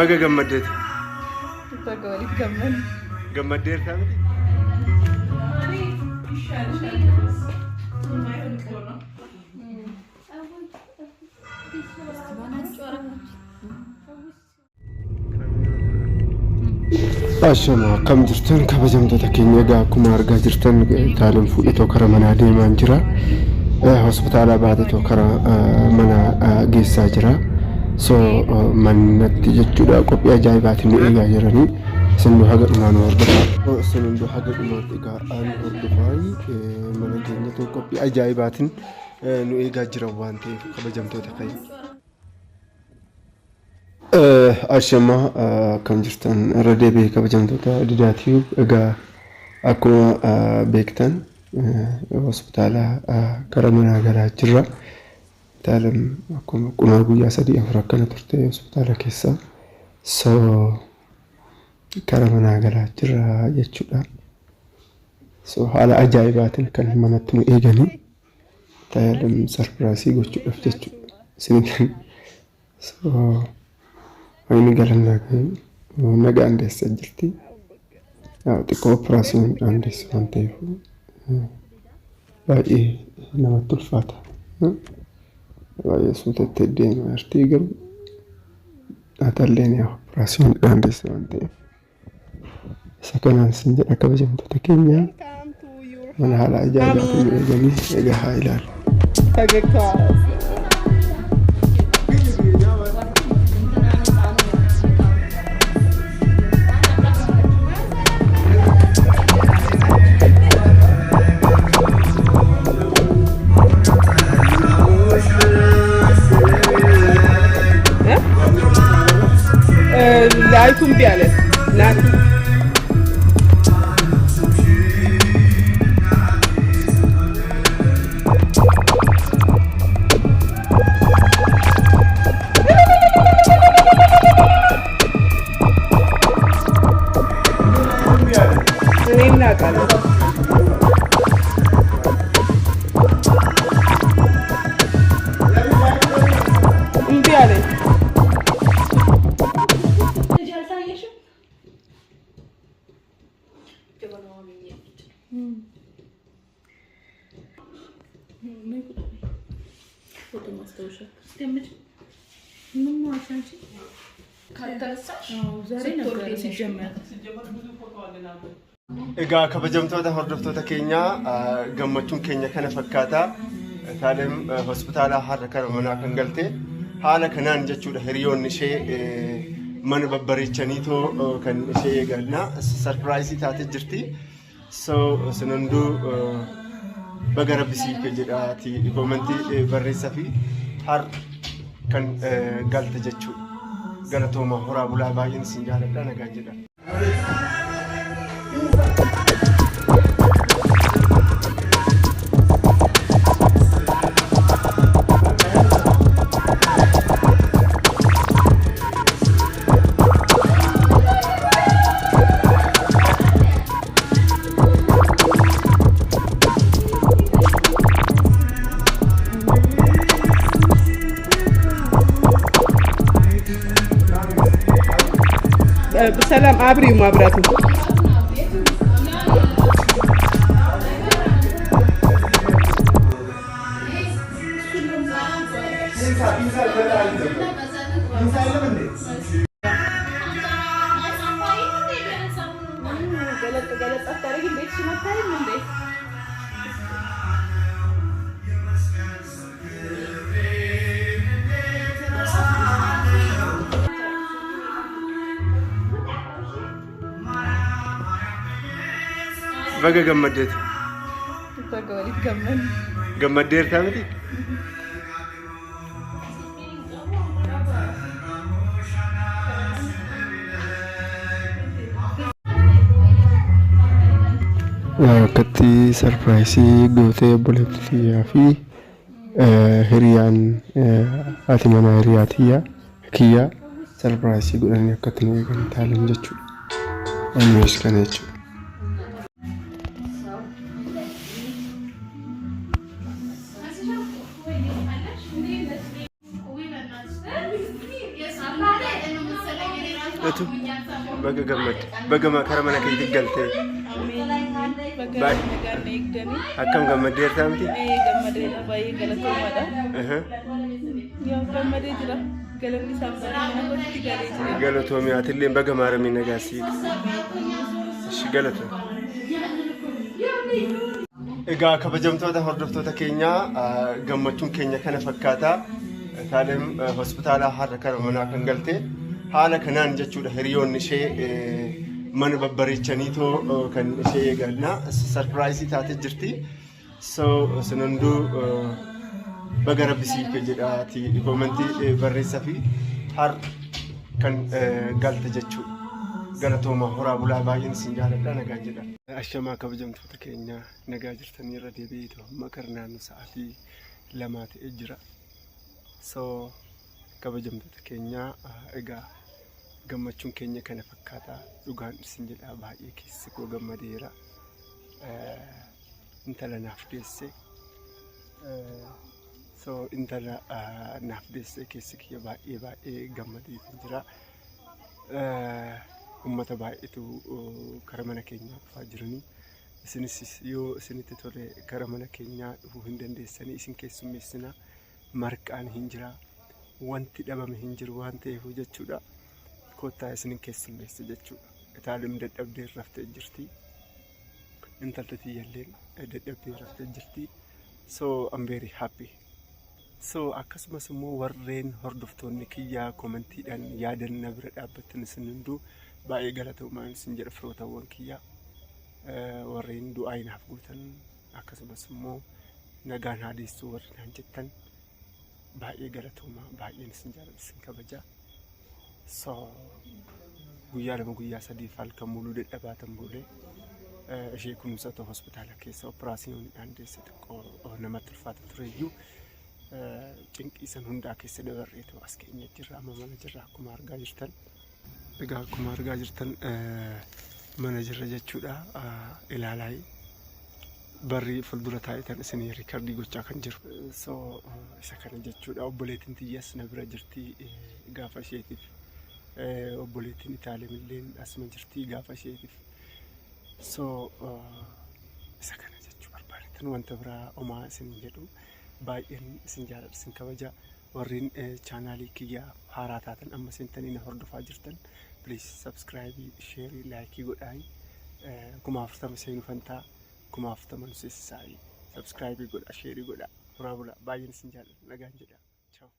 Baga gammadeet. Baga waliif gamman. Gammadeet taa'anii. Ashama kam jirtan kabajamtoota keenya egaa akkuma argaa jirtan taalan fuudhetoo karaa manaa deemaa jira. Hospitaala baatee karaa mana geessaa jira. So manatti jechuudha qophii ajaa'ibaatiin nu eegaa jiranii. Isin haga dhumaan hordofaa. Isin haga dhumaatti egaa aan hordofaa mana keenyatti qophii ajaa'ibaatiin nu eegaa jira waan ta'eef kabajamtoota keenya. Ashama kam jirtan irra deebi'ee kabajamtoota didaatiif egaa akkuma beektan hospitaala karaa manaa galaa jirra. Taalan akkuma qunaa guyyaa 3-4 akkana turte hospitaala keessa. So karaa manaa galaa jirra jechuudha. So haala ajaa'ibaatiin kan manatti nu eeganii taalan sarpiraasii gochuudhaaf jechuudha. So ini galanna naga andes jirti xiqqoo operaasiyoon andes waan ta'eef baay'ee namatti ulfaata baay'ee suutettee deema jirti garuu hatalleen operaasiyoon andes waan ta'eef isa kanaan sin jedha kabajamtoota keenya mana haala ajaa'ibaatiin eeganii egaa haa ilaalu. Laykum bialet. Nati. Nina kala. Bialet. Egaa kabajamtoota hordoftoota keenya gammachuun keenya kana fakkaata. Taalem hospitaala har'a karaa manaa kan galte haala kanaan jechuudha hiriyoonni ishee mana babbareechaniitoo kan ishee eeganna sarpiraayisii taatee jirti. So sinunduu baga rabbisiif jedhaati koomentii barreessaa fi har kan galte jechuudha. Galatooma horaa bulaa baay'een isin jaaladha nagaa jedha. بسلام عبري وما براتو Baga gammadeet. Baga waliif gamman. Gammadeet taa'anii. Akkatti sarpiraayisii gootee obboleettiyaa fi hiriyaan haati manaa hiriyaa kiyyaa sarpiraayisii godhanii akkatti nu eegan taalan jechuudha. Ammees kana jechuudha. Itu baga gammad baga kara mana keetti galtee akkam gammadeertaa miti? Gammadeera baay'ee galatoomaadha. Yaa gammadee jira. Galanni isaa mana kootti galee jira. Galatoomii aatillee baga maaramii nagaasiidha. Ishi galatoom. Egaa kabajamtoota hordoftoota keenyaa gammachuun keenya kana fakkaata. Taalem hospitaala har'a kara manaa kan galte haala kanaan jechuudha hiriyoonni ishee mana babbareechaniitoo kan ishee eeganna sarpiraayisii taatee jirti. So sinunduu baga rabbisiif jedhaati koomentii barreessaa fi har kan galte jechuudha. Galatooma horaa bulaa baay'een isin jaaladha nagaa jedha. Ashamaa kabajamtoota keenya nagaa jirtanii irra deebi'eetu amma karnaan sa'aatii 2 ta'ee jira. So kabajamtoota keenya egaa gammachuun keenya kana fakkaata dhugaan isin jedha baay'ee keessi koo gammadeera. Intala naaf deesse so intala naaf deesse keessi kiyya baay'ee gammadee jira. Ummata baay'eetu kara mana keenyaa dhufaa jiranii isinis yoo isinitti tole kara mana keenyaa dhufuu hin dandeessanii isin keessummeessina marqaan hin jira wanti dhabame hin jiru waan ta'eef jechuudha. Kottaa isin keessummeessa jechuudha. Taalem dadhabdee raftee jirti. Intalli tiyyalleen dadhabdee raftee jirti. So I'm very happy. So akkasumas immoo warreen hordoftoonni kiyyaa koomentiidhaan yaadan na bira dhaabbattan isin hunduu baay'ee galatoomaa isin jedha firootawwan kiyyaa. Warreen du'aa naaf gootan akkasumas immoo nagaan haadessuu warreen naan jettan baay'ee galatoomaa baay'een isin jaalladha isin kabaja. So guyyaa 2 guyyaa 3 halkan muluu dadhabaatan boolee ishee kunuunsa hospitaala keessa operaasiyooniidhaan deesse xiqqoo namatti ulfaata tureyyuu cinqii san hundaa keessa dabarreetu as keenya jirra amma mana jirra akkuma argaa jirtan. Egaa akkuma argaa jirtan mana jirra jechuudha. Ilaalaa barri fuuldura taa'etan isin riikardii gochaa kan jiru. So isa kana jechuudha. Obboleettiin tiyyas na bira jirti gaafa isheetiif. Obboleettiin Itaaliyaan asuma jirti gaafa isheetiif. So isa kana jechuu barbaadetan wanta biraa homaa isin jedhu baay'een isin jaalladha isin kabaja. Warreen chaanaalii kiyyaa haaraa taatan amma sentanii na hordofaa jirtan please subscribe share like godhaa. 40 seenuu fantaa 40 seessaayi subscribe godhaa share godhaa. Horaa bulaa baay'een isin jaalladha nagaan jedha. Ciao.